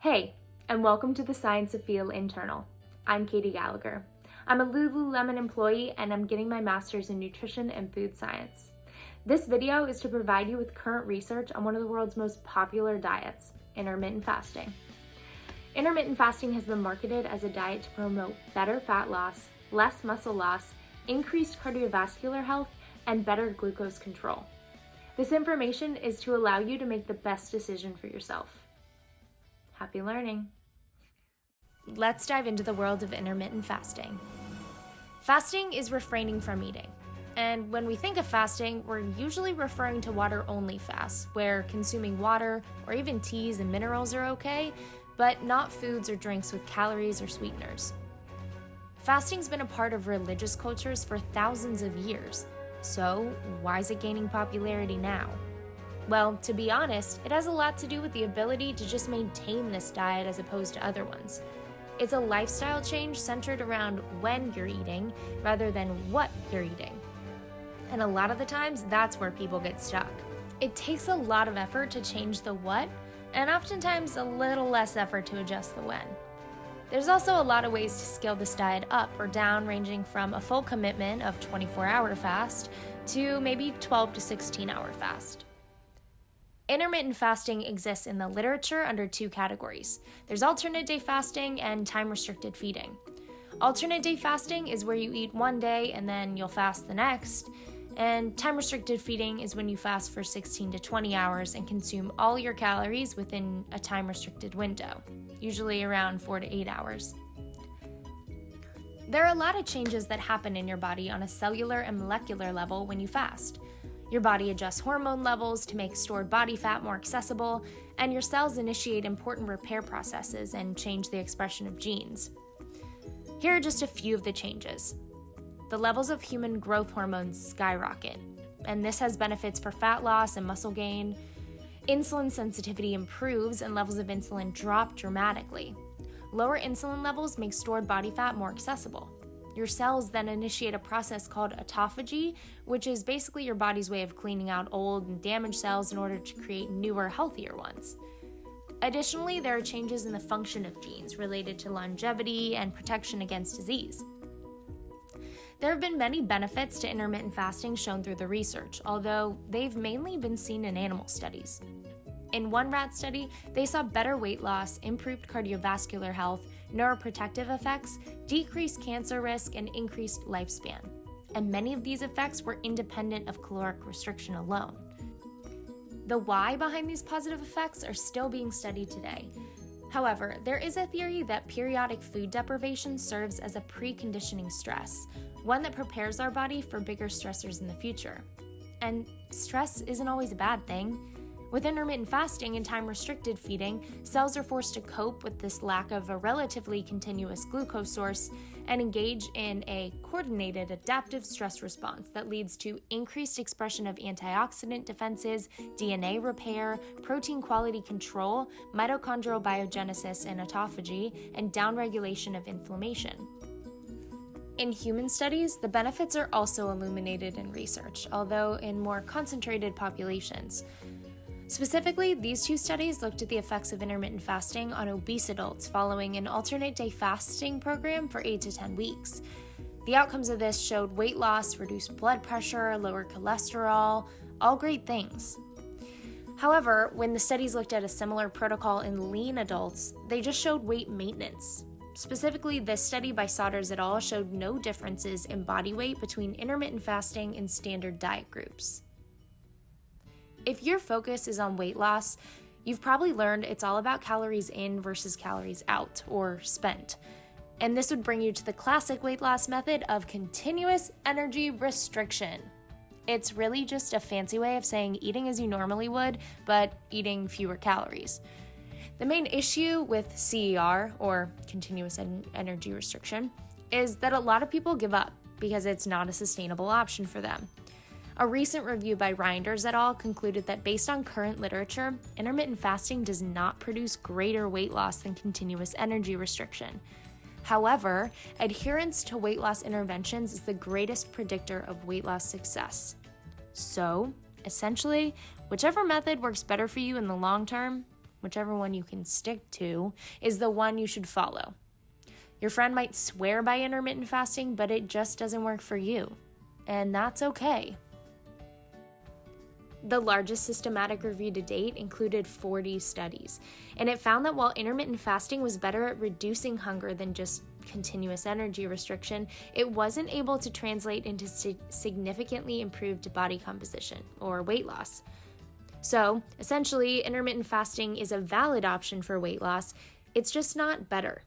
Hey, and welcome to the Science of Feel Internal. I'm Katie Gallagher. I'm a Lululemon employee and I'm getting my master's in nutrition and food science. This video is to provide you with current research on one of the world's most popular diets, intermittent fasting. Intermittent fasting has been marketed as a diet to promote better fat loss, less muscle loss, increased cardiovascular health, and better glucose control. This information is to allow you to make the best decision for yourself. Happy learning. Let's dive into the world of intermittent fasting. Fasting is refraining from eating. And when we think of fasting, we're usually referring to water-only fasts, where consuming water or even teas and minerals are okay, but not foods or drinks with calories or sweeteners. Fasting's been a part of religious cultures for thousands of years. So why is it gaining popularity now? Well, to be honest, it has a lot to do with the ability to just maintain this diet as opposed to other ones. It's a lifestyle change centered around when you're eating rather than what you're eating. And a lot of the times, that's where people get stuck. It takes a lot of effort to change the what, and oftentimes a little less effort to adjust the when. There's also a lot of ways to scale this diet up or down, ranging from a full commitment of 24-hour fast to maybe 12 to 16-hour fast. Intermittent fasting exists in the literature under two categories. There's alternate day fasting and time-restricted feeding. Alternate day fasting is where you eat one day and then you'll fast the next, and time-restricted feeding is when you fast for 16 to 20 hours and consume all your calories within a time-restricted window, usually around 4 to 8 hours. There are a lot of changes that happen in your body on a cellular and molecular level when you fast. Your body adjusts hormone levels to make stored body fat more accessible, and your cells initiate important repair processes and change the expression of genes. Here are just a few of the changes. The levels of human growth hormones skyrocket, and this has benefits for fat loss and muscle gain. Insulin sensitivity improves and levels of insulin drop dramatically. Lower insulin levels make stored body fat more accessible. Your cells then initiate a process called autophagy, which is basically your body's way of cleaning out old and damaged cells in order to create newer, healthier ones. Additionally, there are changes in the function of genes related to longevity and protection against disease. There have been many benefits to intermittent fasting shown through the research, although they've mainly been seen in animal studies. In one rat study, they saw better weight loss, improved cardiovascular health, neuroprotective effects, decreased cancer risk, and increased lifespan. And many of these effects were independent of caloric restriction alone. The why behind these positive effects are still being studied today. However, there is a theory that periodic food deprivation serves as a preconditioning stress, one that prepares our body for bigger stressors in the future. And stress isn't always a bad thing. With intermittent fasting and time-restricted feeding, cells are forced to cope with this lack of a relatively continuous glucose source and engage in a coordinated adaptive stress response that leads to increased expression of antioxidant defenses, DNA repair, protein quality control, mitochondrial biogenesis and autophagy, and downregulation of inflammation. In human studies, the benefits are also illuminated in research, although in more concentrated populations. Specifically, these two studies looked at the effects of intermittent fasting on obese adults following an alternate day fasting program for 8 to 10 weeks. The outcomes of this showed weight loss, reduced blood pressure, lower cholesterol, all great things. However, when the studies looked at a similar protocol in lean adults, they just showed weight maintenance. Specifically, this study by Sodders et al. Showed no differences in body weight between intermittent fasting and standard diet groups. If your focus is on weight loss, you've probably learned it's all about calories in versus calories out, or spent. And this would bring you to the classic weight loss method of continuous energy restriction. It's really just a fancy way of saying eating as you normally would, but eating fewer calories. The main issue with CER, or continuous energy restriction, is that a lot of people give up because it's not a sustainable option for them. A recent review by Reinders et al. Concluded that based on current literature, intermittent fasting does not produce greater weight loss than continuous energy restriction. However, adherence to weight loss interventions is the greatest predictor of weight loss success. So, essentially, whichever method works better for you in the long term, whichever one you can stick to, is the one you should follow. Your friend might swear by intermittent fasting, but it just doesn't work for you, and that's okay. The largest systematic review to date included 40 studies, and it found that while intermittent fasting was better at reducing hunger than just continuous energy restriction, it wasn't able to translate into significantly improved body composition or weight loss. So, essentially, intermittent fasting is a valid option for weight loss, it's just not better.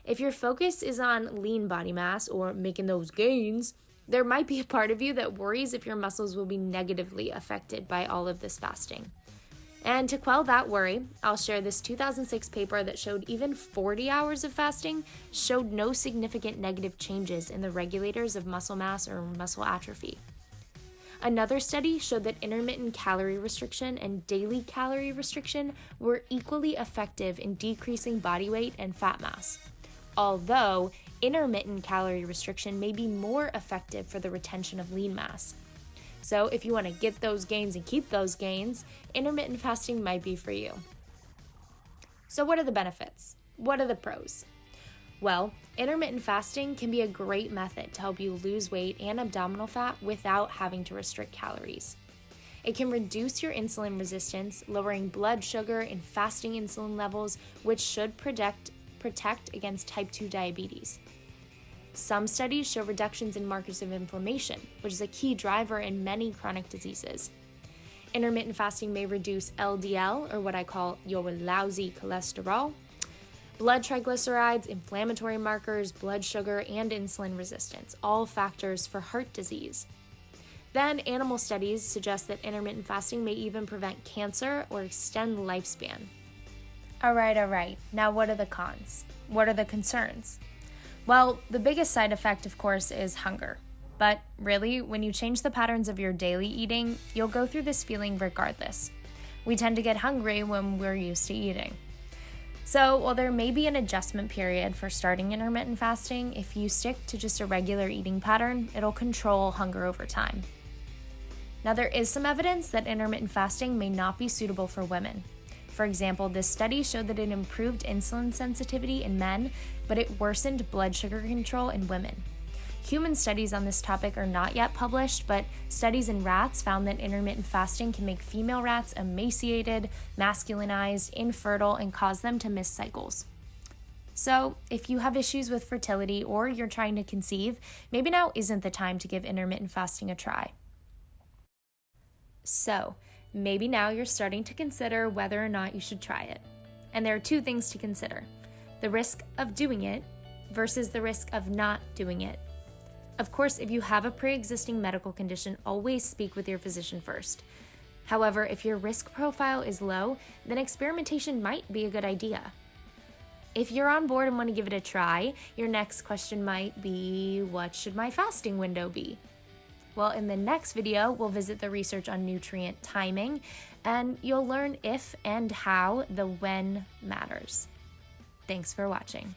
If your focus is on lean body mass or making those gains, there might be a part of you that worries if your muscles will be negatively affected by all of this fasting. And to quell that worry, I'll share this 2006 paper that showed even 40 hours of fasting showed no significant negative changes in the regulators of muscle mass or muscle atrophy. Another study showed that intermittent calorie restriction and daily calorie restriction were equally effective in decreasing body weight and fat mass, although intermittent calorie restriction may be more effective for the retention of lean mass. So if you want to get those gains and keep those gains, intermittent fasting might be for you. So what are the benefits? What are the pros? Well, intermittent fasting can be a great method to help you lose weight and abdominal fat without having to restrict calories. It can reduce your insulin resistance, lowering blood sugar and fasting insulin levels, which should protect against type 2 diabetes. Some studies show reductions in markers of inflammation, which is a key driver in many chronic diseases. Intermittent fasting may reduce LDL, or what I call your lousy cholesterol, blood triglycerides, inflammatory markers, blood sugar, and insulin resistance, all factors for heart disease. Then, animal studies suggest that intermittent fasting may even prevent cancer or extend lifespan. All right. Now, what are the cons? What are the concerns? Well, the biggest side effect, of course, is hunger. But really, when you change the patterns of your daily eating, you'll go through this feeling regardless. We tend to get hungry when we're used to eating. So, while there may be an adjustment period for starting intermittent fasting, if you stick to just a regular eating pattern, it'll control hunger over time. Now, there is some evidence that intermittent fasting may not be suitable for women. For example, this study showed that it improved insulin sensitivity in men, but it worsened blood sugar control in women. Human studies on this topic are not yet published, but studies in rats found that intermittent fasting can make female rats emaciated, masculinized, infertile, and cause them to miss cycles. So, if you have issues with fertility or you're trying to conceive, maybe now isn't the time to give intermittent fasting a try. So, maybe now you're starting to consider whether or not you should try it. And there are two things to consider: the risk of doing it versus the risk of not doing it. Of course, if you have a pre-existing medical condition, always speak with your physician first. However, if your risk profile is low, then experimentation might be a good idea. If you're on board and want to give it a try, your next question might be, what should my fasting window be? Well, in the next video, we'll visit the research on nutrient timing, and you'll learn if and how the when matters. Thanks for watching.